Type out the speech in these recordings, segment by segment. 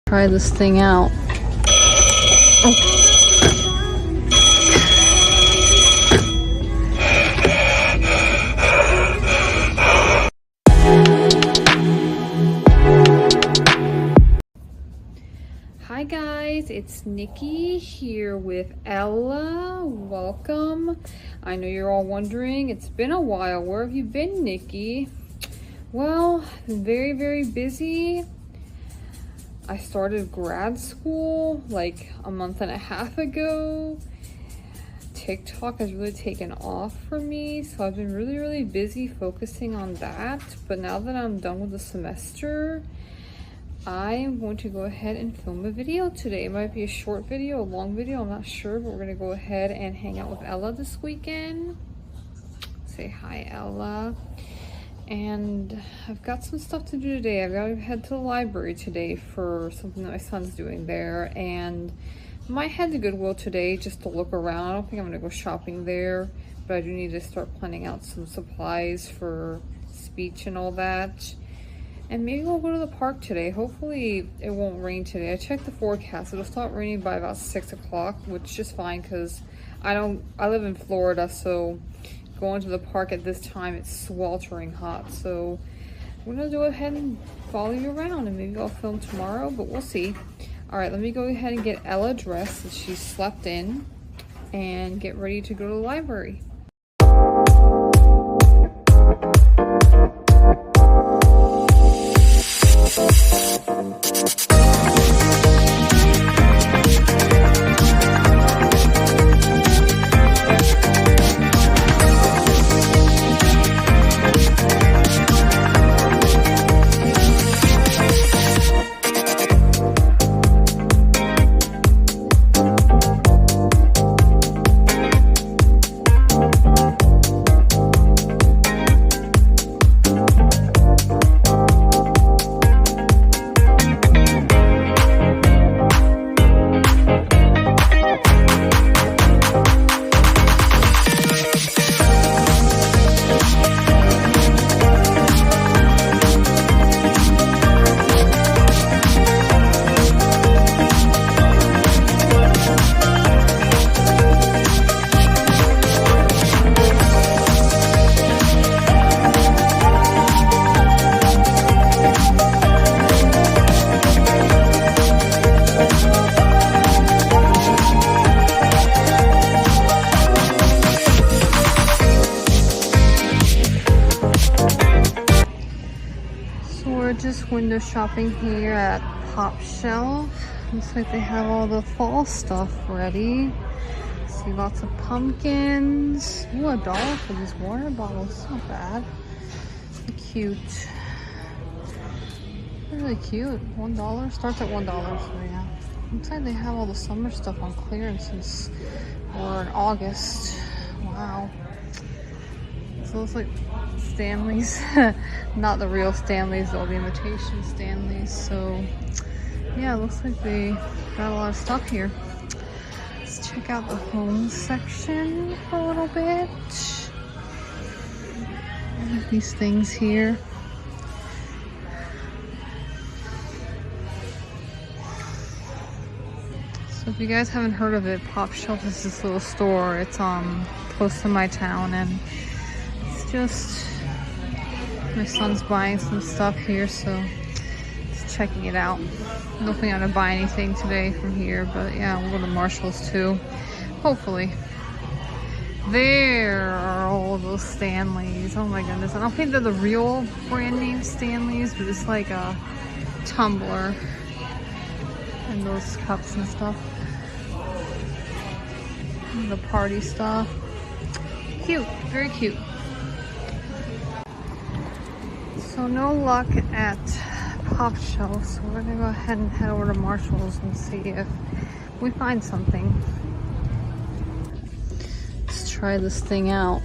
Try this thing out. Hi guys, it's Nikki here with Ella. Welcome. I know you're all wondering, it's been a while. Where have you been, Nikki? Well, very busy. I started grad school like a month and a half ago. TikTok has really taken off for me, so I've been really busy focusing on that. But now that I'm done with the semester, I am going to go ahead and film a video today. It might be a short video, a long video, I'm not sure, but we're gonna go ahead and hang out with Ella this weekend. Say hi, Ella. And I've got some stuff to do today. I've got to head to the library today for something that my son's doing there, and I might head to Goodwill today just to look around. I don't think I'm gonna go shopping there, but I do need to start planning out some supplies for speech and all that. And maybe we'll go to the park today. Hopefully it won't rain today. I checked the forecast. It'll start raining by about 6 o'clock, which is fine because I live in Florida, so going to the park at this time, it's sweltering hot. So we're gonna go ahead and follow you around, and maybe I'll film tomorrow, but we'll see. All right, let me go ahead and get Ella dressed that she slept in and get ready to go to the library. Just window shopping here at Pop Shelf. Looks like they have all the fall stuff ready. See lots of pumpkins. Ooh, $1 for these water bottles. Not bad. Cute. Really cute. $1 starts at $1. So yeah. Looks like they have all the summer stuff on clearance since we're in August. Wow. So it's like Stanleys, not the real Stanleys, all the imitation Stanleys. So yeah, it looks like they got a lot of stuff here. Let's check out the home section for a little bit. I have these things here. So if you guys haven't heard of it, Pop Shelf is this little store. It's close to my town, and it's just my son's buying some stuff here, so just checking it out. I don't think I'm gonna buy anything today from here, but yeah, we'll go to Marshall's too, hopefully. There are all those Stanleys. Oh my goodness, I don't think they're the real brand name Stanleys, but it's like a tumbler and those cups and stuff. And the party stuff. Cute, very cute. So no luck at Pop Shelf, so we're gonna go ahead and head over to Marshall's and see if we find something. Let's try this thing out.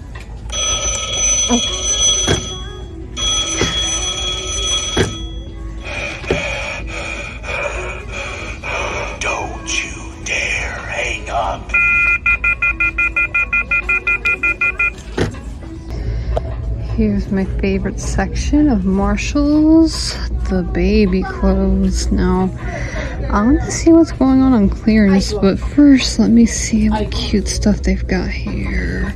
Don't you dare hang up. Here's my favorite section of Marshall's, the baby clothes. Now, I want to see what's going on clearance, but first let me see what cute stuff they've got here.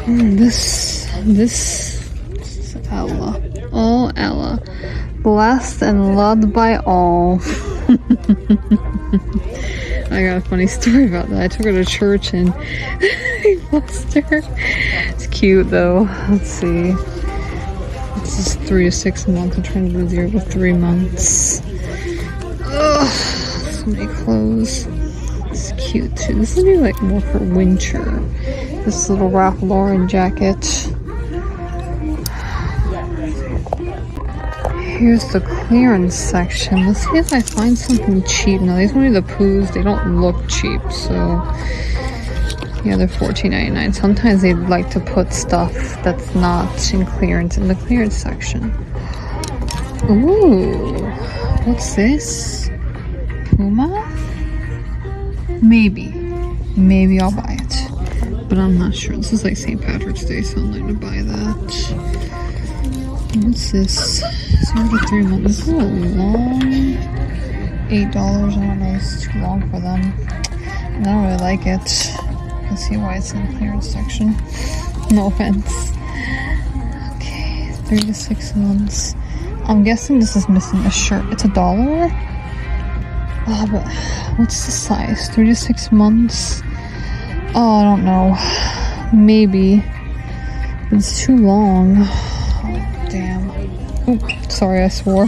This is Ella. Oh, Ella. Blessed and loved by all. I got a funny story about that. I took her to church and I blessed her. It's cute though. Let's see. This is 3 to 6 months. I'm trying to do 0 to 3 months. Ugh, so many clothes. It's cute too. This would be like more for winter. This little Ralph Lauren jacket. Here's the clearance section. Let's see if I find something cheap. Now these Winnie the Poohs, they don't look cheap, so yeah, they're $14.99. Sometimes they'd like to put stuff that's not in clearance in the clearance section. Ooh, what's this? Puma? Maybe I'll buy it, but I'm not sure. This is like St. Patrick's Day, so I'm not gonna buy that. What's this? 0 to 3 months. This is a long $8. I don't know, it's too long for them. I don't really like it. You can see why it's in the clearance section. No offense. Okay, 3 to 6 months. I'm guessing this is missing a shirt. It's $1. Oh, but what's the size? 3 to 6 months? Oh, I don't know. Maybe. It's too long. Oh, damn. Oh, sorry, I swore.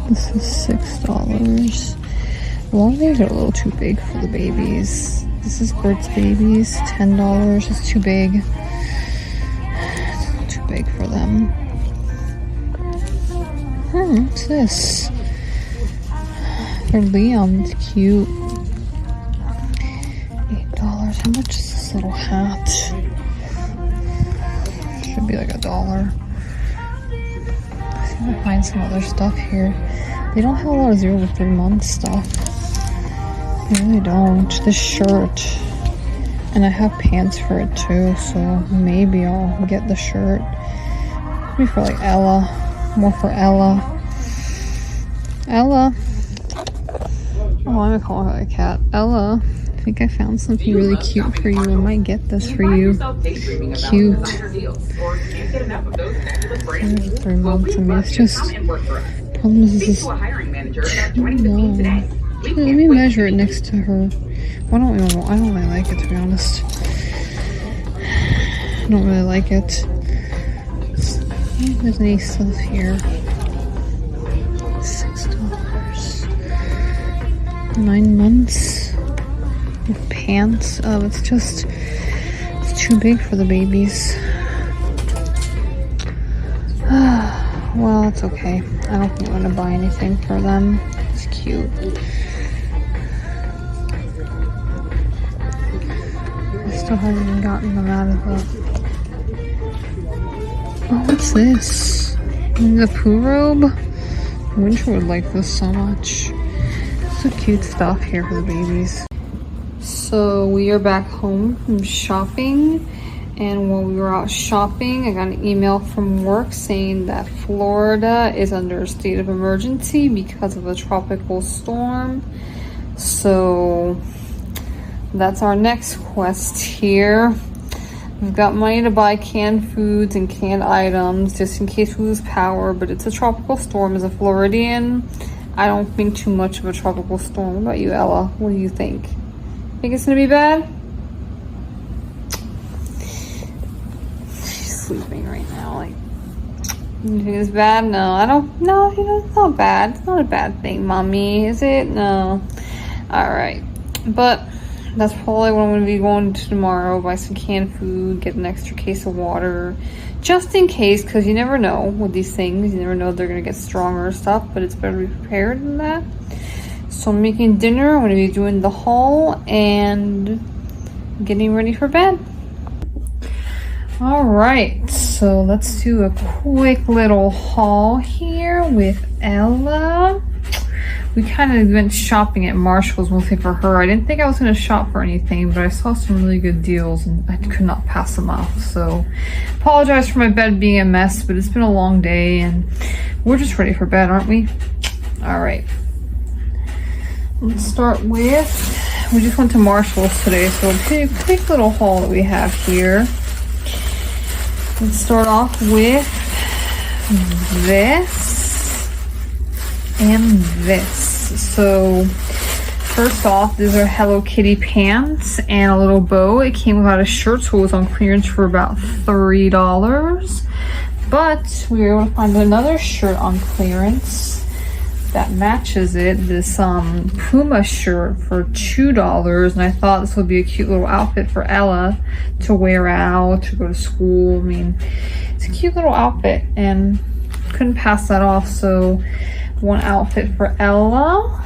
This is $6. A lot of these are a little too big for the babies. This is Bert's Babies, $10. It's too big. It's too big for them. What's this? For Liam, it's cute. $8. How much is this little hat? Should be like $1. See if I find some other stuff here. They don't have a lot of 0 to 3 months stuff. They really don't. This shirt. And I have pants for it too, so maybe I'll get the shirt. Maybe for like Ella. More for Ella. Ella. Oh, I'm gonna call her a cat. Ella. I think I found something really cute for you. I might get this for you. Cute. 0 to 3 months. I mean, it's just... Problem is, this is too long. Let me measure it next to her. I don't really like it, to be honest. I don't really like it. There's any stuff here. $6. 9 months with pants. Oh, it's too big for the babies. Well, it's okay. I don't think I'm gonna buy anything for them. It's cute. I still haven't even gotten them out of the... Oh, what's this? The Pooh robe? Winter would like this so much. So cute stuff here for the babies. So we are back home from shopping, and while we were out shopping, I got an email from work saying that Florida is under a state of emergency because of a tropical storm. So that's our next quest here. We've got money to buy canned foods and canned items just in case we lose power, but it's a tropical storm. As a Floridian, I don't think too much of a tropical storm. What about you, Ella? What do you think? Think it's gonna be bad? She's sleeping right now. Like, you think it's bad? No, I don't. No, it's not bad. It's not a bad thing, mommy. Is it? No. All right, but that's probably what I'm going to be going to tomorrow. Buy some canned food, get an extra case of water, just in case, because you never know with these things. You never know if they're going to get stronger or stuff, but it's better to be prepared than that. So I'm making dinner. I'm going to be doing the haul and getting ready for bed. All right, so let's do a quick little haul here with Ella. we kind of went shopping at Marshall's mostly for her. I didn't think I was going to shop for anything, but I saw some really good deals and I could not pass them off. So apologize for my bed being a mess, but it's been a long day and we're just ready for bed, aren't we? All right. Let's start with, we just went to Marshall's today, so a quick little haul that we have here. Let's start off with this and this. So first off, these are Hello Kitty pants and a little bow. It came without a shirt, so it was on clearance for about $3. But we were able to find another shirt on clearance that matches it, this Puma shirt for $2, and I thought this would be a cute little outfit for Ella to wear out, to go to school. I mean, it's a cute little outfit and couldn't pass that off. So one outfit for Ella.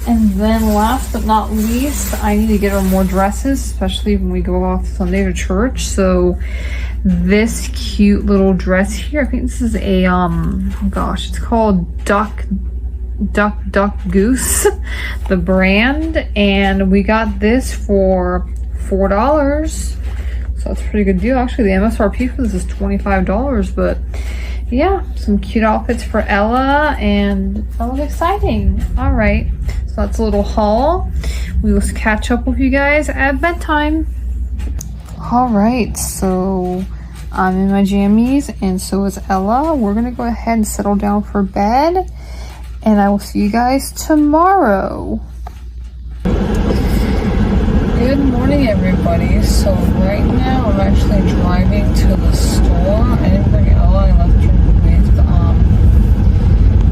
And then last but not least, I need to get her more dresses, especially when we go off Sunday to church. So this cute little dress here, I think this is a gosh, it's called Duck Goose, the brand, and we got this for $4. So that's a pretty good deal. Actually, the MSRP for this is $25, but yeah, some cute outfits for Ella, and that was exciting. All right, so that's a little haul. We will catch up with you guys at bedtime. All right, so I'm in my jammies and so is Ella. We're gonna go ahead and settle down for bed, and I will see you guys tomorrow. Good morning, everybody. So right now I'm actually driving to the store. I didn't bring Ella, I left her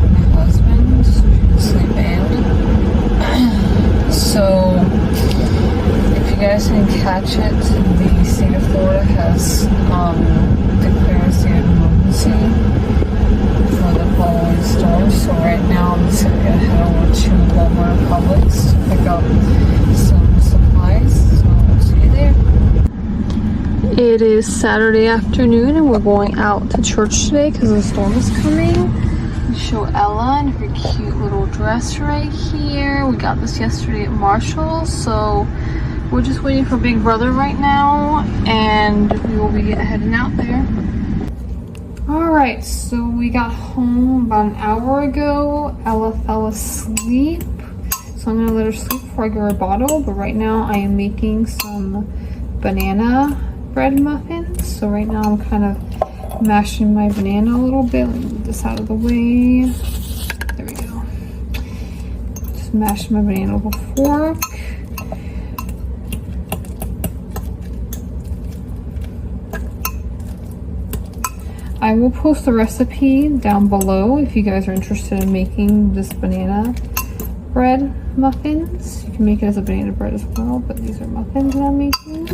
with my husband, so she can sleep in. So if you guys didn't catch it, the state of Florida has declared a state of emergency for the following storms. So right now I'm just gonna head over to Walmart and Publix to pick up some supplies. So I'll see you there. It is Saturday afternoon and we're going out to church today because the storm is coming. We show Ella in her cute little dress right here. We got this yesterday at Marshall's, so we're just waiting for Big Brother right now, and we will be heading out there. All right, so we got home about an hour ago. Ella fell asleep, so I'm gonna let her sleep before I give her a bottle, but right now I am making some banana bread muffins. So right now I'm kind of mashing my banana a little bit. Let me move this out of the way. There we go. Just mashing my banana with a fork. I will post the recipe down below if you guys are interested in making this banana bread muffins. You can make it as a banana bread as well, but these are muffins that I'm making.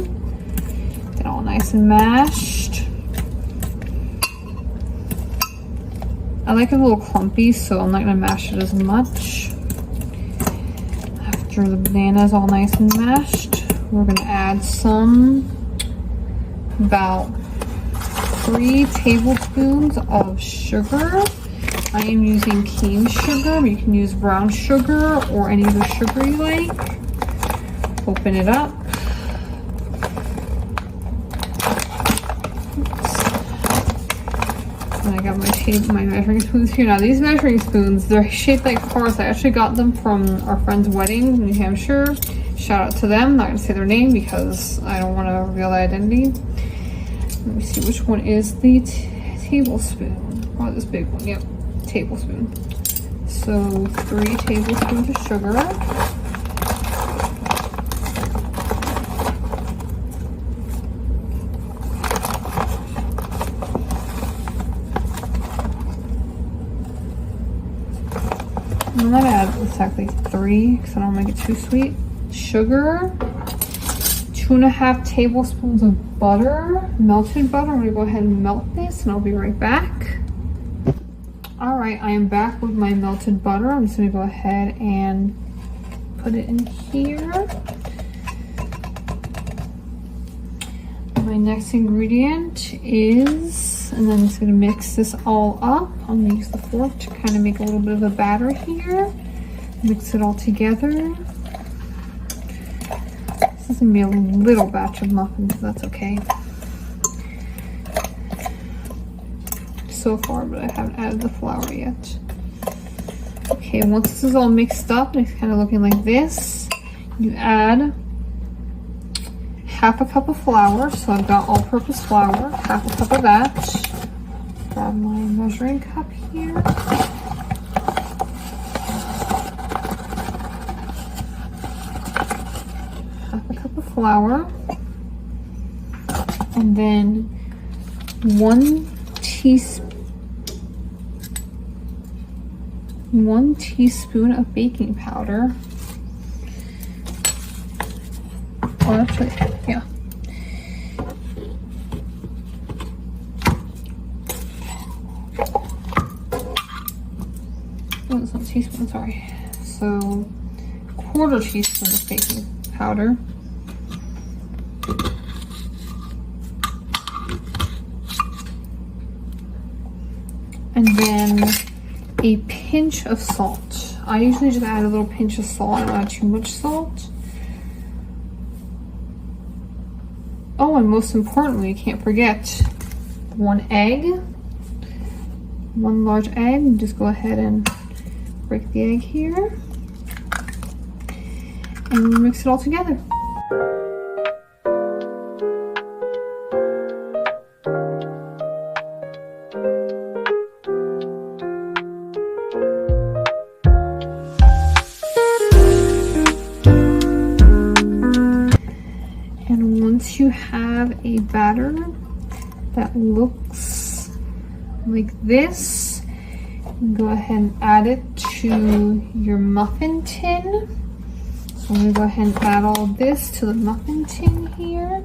Get all nice and mashed. I like it a little clumpy, so I'm not gonna mash it as much. After the banana is all nice and mashed, we're gonna add about 3 tablespoons of sugar. I am using cane sugar, but you can use brown sugar or any other sugar you like. Open it up. And I got my measuring spoons here. Now these measuring spoons, they're shaped like cars. I actually got them from our friend's wedding in New Hampshire. Shout out to them. Not gonna say their name because I don't want to reveal their identity. Let me see which one is the tablespoon. Oh, this big one. Yep, tablespoon. So 3 tablespoons of sugar. I'm gonna add exactly 3 because I don't make it too sweet. Sugar. 2.5 tablespoons of butter, melted butter. I'm gonna go ahead and melt this and I'll be right back. All right, I am back with my melted butter. I'm just gonna go ahead and put it in here. My next ingredient is this, and then it's gonna mix this all up. I'm gonna use the fork to kind of make a little bit of a batter here. Mix it all together. This is gonna be a little batch of muffins, that's okay. So far, but I haven't added the flour yet. Okay, once this is all mixed up and it's kind of looking like this, you add half a cup of flour. So I've got all-purpose flour, half a cup of that. Grab my measuring cup here. Half a cup of flour. And then 1 teaspoon of baking powder. Oh, actually, yeah. Oh, it's not a teaspoon, sorry. So, 1/4 teaspoon of baking powder. And then a pinch of salt. I usually just add a little pinch of salt. I don't add too much salt. Oh, and most importantly, you can't forget 1 egg. 1 large egg. Just go ahead and break the egg here. And mix it all together. Once you have a batter that looks like this, go ahead and add it to your muffin tin. So I'm going to go ahead and add all this to the muffin tin here.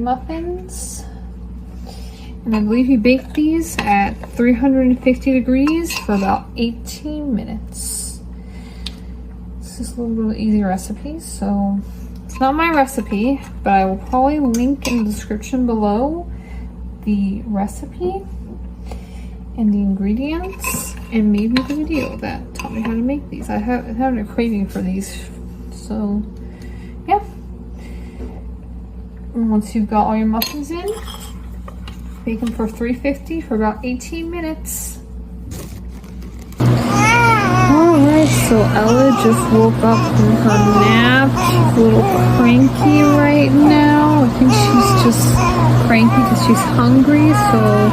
Muffins, and I believe you bake these at 350 degrees for about 18 minutes. This is a little bit easy recipe, so it's not my recipe, but I will probably link in the description below the recipe and the ingredients and maybe the video that taught me how to make these. I'm having a craving for these, so yeah. Once you've got all your muffins in, bake them for 350 for about 18 minutes. Alright, so Ella just woke up from her nap. She's a little cranky right now. I think she's just cranky because she's hungry, so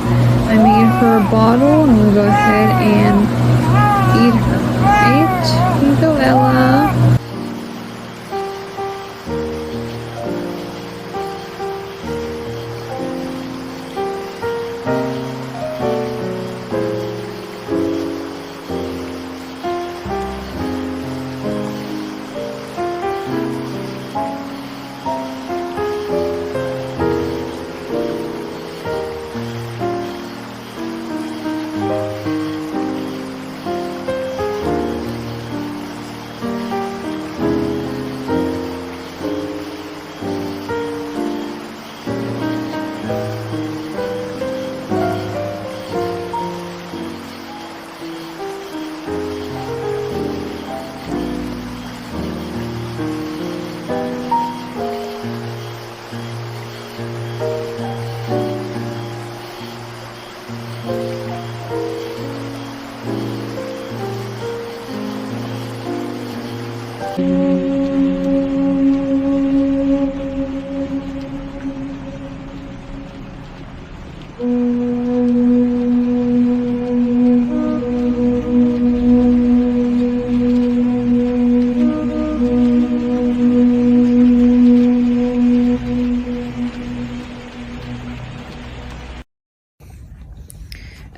I made her a bottle and I'm going to go ahead and feed her. Right? Here you go, Ella.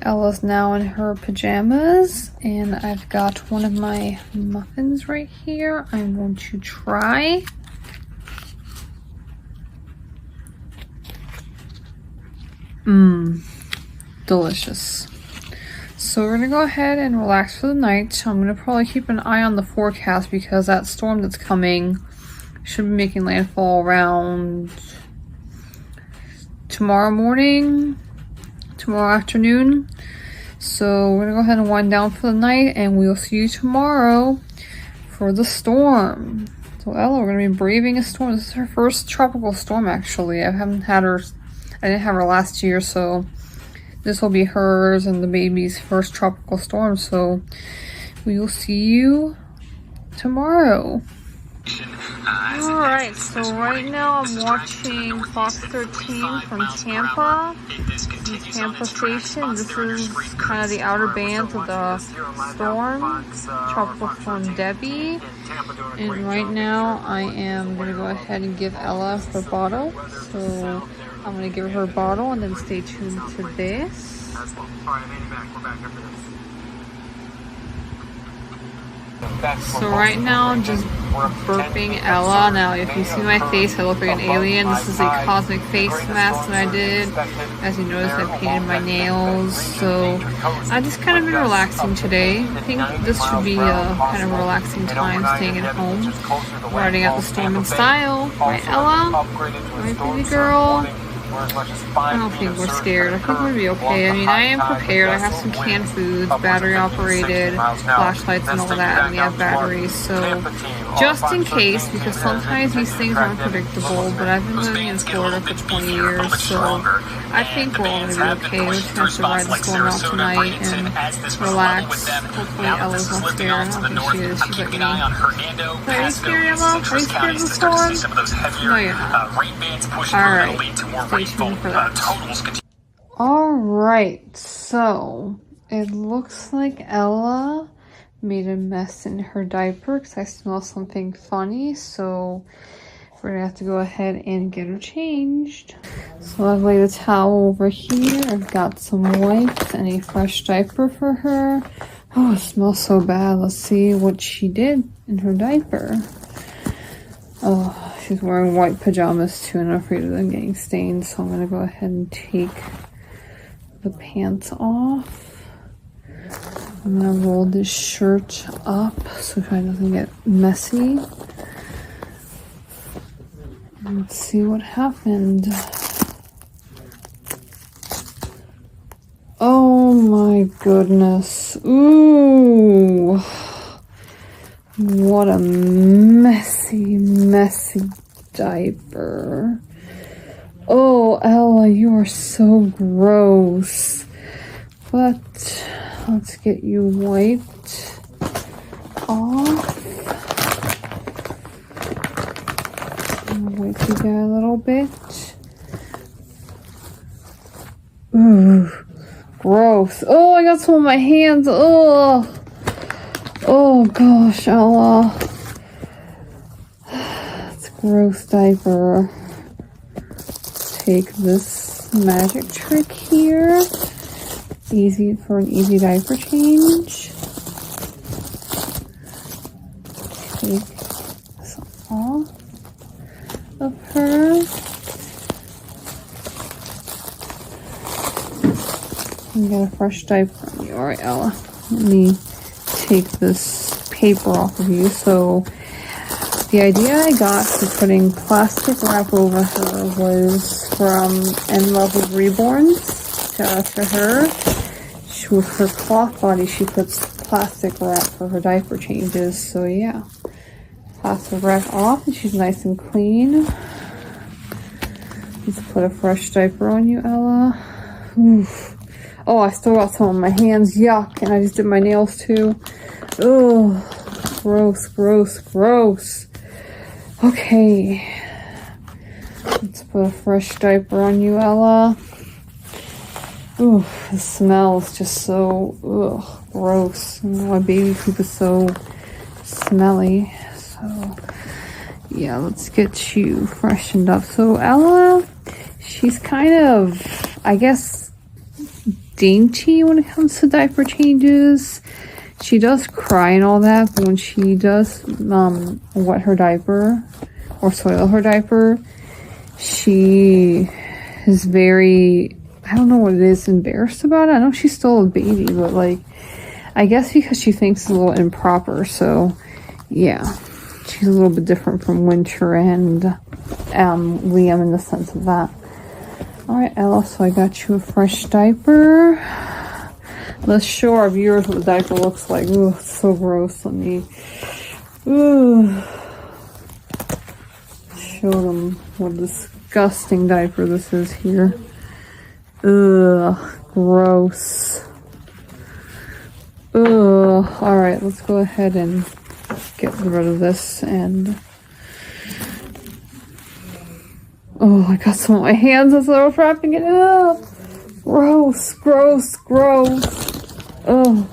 Ella's now in her pajamas, and I've got one of my muffins right here. I'm going to try. Delicious. So we're gonna go ahead and relax for the night. I'm gonna probably keep an eye on the forecast because that storm that's coming should be making landfall around tomorrow morning, tomorrow afternoon. So we're gonna go ahead and wind down for the night, and we'll see you tomorrow for the storm. So Ella, we're gonna be braving a storm. This is her first tropical storm, actually. I didn't have her last year, so this will be hers and the baby's first tropical storm. So we will see you tomorrow. Alright, so right now I'm watching Fox 13 from Tampa. In Tampa Station. This is kind of the outer bands of the storm, Tropical Storm Debby. And right now I am going to go ahead and give Ella her bottle. So I'm going to give her a bottle and then stay tuned to this. So right now I'm just burping Ella. Now if you see my face, I look like an alien. This is a cosmic face mask that I did. As you notice, I painted my nails. So I just kind of been relaxing today. I think this should be a kind of relaxing time, staying at home, riding out the storm in style. Right, Ella? Right, baby girl? I don't think we're scared. I think we'll be okay. I mean, I am prepared. I have some canned foods, battery operated, flashlights and all that, and we have batteries. So just in case, because sometimes these things are unpredictable, but I've been living in Florida for 20 years, so I think we're all going to be okay. We're just going to ride the storm out tonight and relax. Hopefully Ella's not scared. I don't think she is. She's like me. Are you scared, Ella? Are you scared of the storm? No, you're not. Alright. Alright, so it looks like Ella made a mess in her diaper because I smell something funny, so we're gonna have to go ahead and get her changed. So I've laid a towel over here. I've got some wipes and a fresh diaper for her. Oh, it smells so bad. Let's see what she did in her diaper. Oh, she's wearing white pajamas too, and I'm afraid of them getting stained, so I'm going to go ahead and take the pants off. I'm going to roll this shirt up so it doesn't get messy. Let's see what happened. Oh my goodness. Ooh. What a messy diaper. Oh, Ella, you are so gross. But let's get you wiped off. I'll wipe you down a little bit. Ooh, gross. Oh, I got some on my hands. Oh. Oh gosh, Ella. It's a gross diaper. Take this magic trick here. Easy for an easy diaper change. Take this off of her. And get a fresh diaper on you. Alright, Ella. Let me take this paper off of you. So the idea I got for putting plastic wrap over her was from In Love with Reborn. Shout out to her. With her cloth body, she puts plastic wrap for her diaper changes. So yeah, plastic wrap off and she's nice and clean. Let's put a fresh diaper on you, Ella. Oof. Oh, I still got some on my hands. Yuck. And I just did my nails too. Oh, gross, gross, gross. Okay. Let's put a fresh diaper on you, Ella. Ooh, the smell is just so gross. I don't know why baby poop is so smelly. So, yeah, let's get you freshened up. So, Ella, she's kind of, I guess, dainty when it comes to diaper changes. She does cry and all that, but when she does wet her diaper or soil her diaper, she is very, I don't know what it is, embarrassed about it. I know she's still a baby, but like, I guess because she thinks it's a little improper. So yeah, she's a little bit different from Winter and Liam in the sense of that. All right, Ella, so I got you a fresh diaper. Let's show our viewers what the diaper looks like. Ooh, it's so gross. Let me show them what a disgusting diaper this is here. Ugh, gross. Ugh. All right, let's go ahead and get rid of this. And oh, I got some on my hands as I was wrapping it up. Gross, gross, gross. Oh,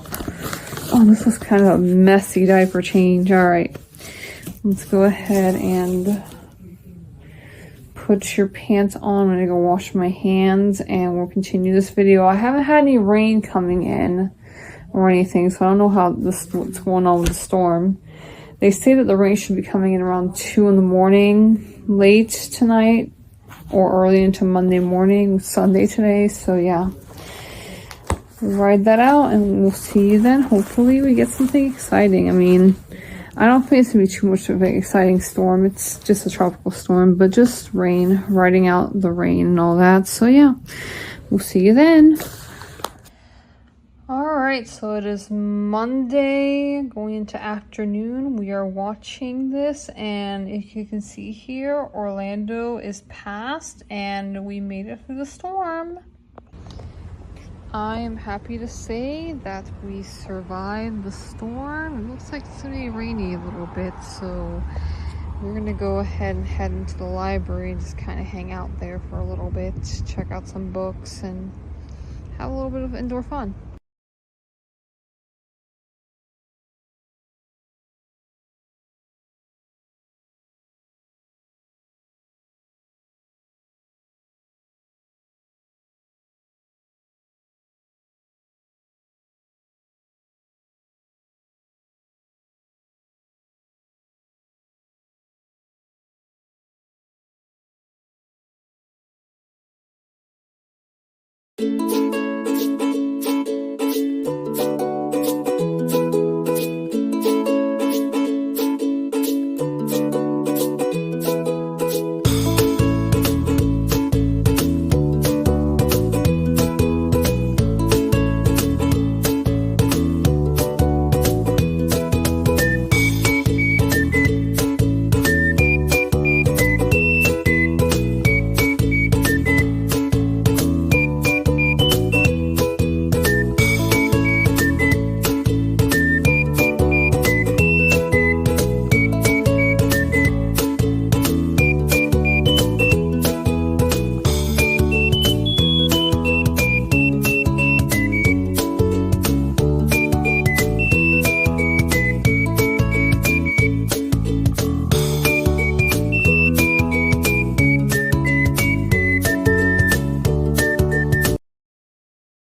this was kind of a messy diaper change. All right, let's go ahead and put your pants on. I'm gonna go wash my hands and we'll continue this video. I haven't had any rain coming in or anything, so I don't know what's going on with the storm. They say that the rain should be coming in around 2 in the morning, late tonight or early into Monday morning, Sunday today. So yeah, we'll ride that out and we'll see you then. Hopefully we get something exciting. I mean, I don't think it's gonna be too much of an exciting storm. It's just a tropical storm, but just rain, riding out the rain and all that. So yeah, we'll see you then. All right, so it is Monday going into afternoon. We are watching this, and if you can see here, Orlando is past and we made it through the storm. I am happy to say that we survived the storm. It looks like it's gonna be rainy a little bit, so we're gonna go ahead and head into the library and just kind of hang out there for a little bit, check out some books and have a little bit of indoor fun.